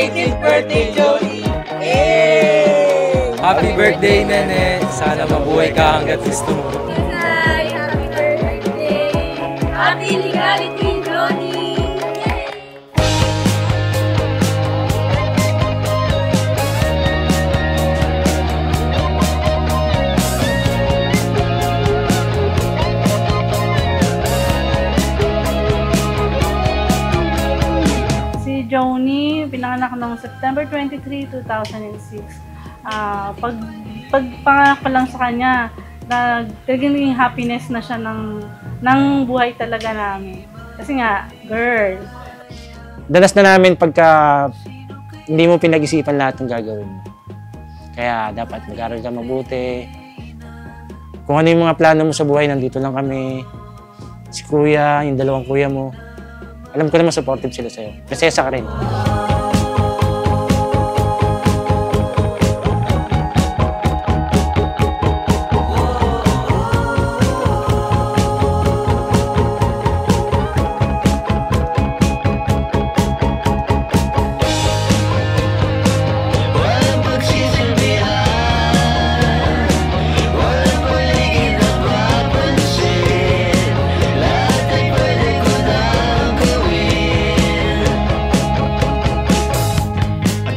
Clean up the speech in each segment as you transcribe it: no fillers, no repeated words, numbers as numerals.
18th birthday, Jody! Hey! Happy birthday, Nene! Sana mabuhay ka hanggat gusto mo. Hi! Happy birthday! Happy legality, Jody! Joni, pinanganak noong September 23, 2006. Pagpanganak ko lang sa kanya, naging happiness na siya ng buhay talaga namin. Kasi nga, girl. Danas na namin pagka hindi mo pinag-isipan lahat ng gagawin mo. Kaya dapat mag-aral ka mabuti. Kung ano yung mga plano mo sa buhay, nandito lang kami. Si kuya, yung dalawang kuya mo. Alam ko naman supportive sila sa'yo. Prinsesa ka rin.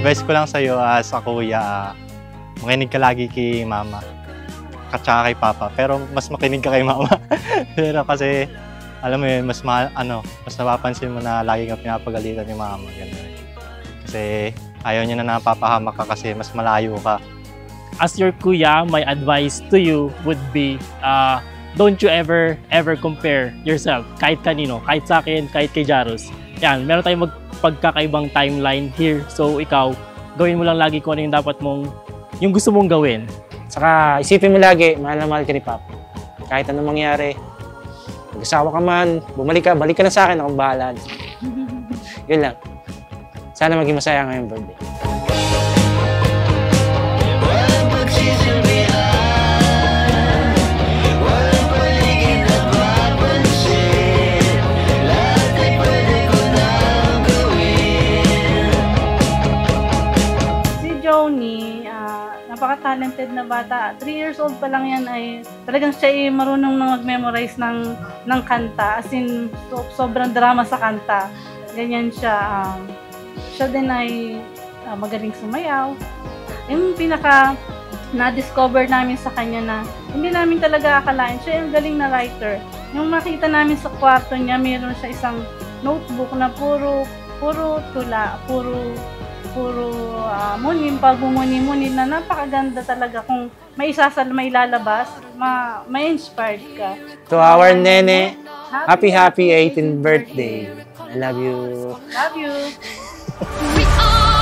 Advice ko lang sa'yo sa kuya, makinig ka lagi kay mama at saka kay papa. Pero mas makinig ka kay mama. Pero kasi, alam mo yun, mas napapansin mo na lagi kang pinapagalitan ni mama. Ganun. Kasi ayaw niya na napapahamak ka kasi mas malayo ka. As your kuya, my advice to you would be, don't you ever compare yourself. Kahit kanino, kahit sa akin, kahit kay Jaros. Yan, meron tayong pagkakaibang timeline here. So ikaw, gawin mo lang lagi kung ano yung dapat yung gusto mong gawin. Saka isipin mo lagi, mahal na mahal ka ni Papa. Kahit anong mangyari, mag-asawa ka man, balik ka na sa akin, akong bahala. Yun lang. Sana maging masaya ngayong birthday. Napaka-talented na bata. 3 years old pa lang yan ay talagang siya ay marunong na mag-memorize ng kanta. As in, sobrang drama sa kanta. Ganyan siya. Siya din ay magaling sumayaw. Yung pinaka na-discover namin sa kanya na hindi namin talaga akalain. Siya yung galing na writer. Yung makita namin sa kwarto niya, mayroon siya isang notebook na puro tula, puro muni na napakaganda talaga. Kung may ilalabas, may inspired ka. To our Nene, happy 18th birthday. I love you. Love you. We are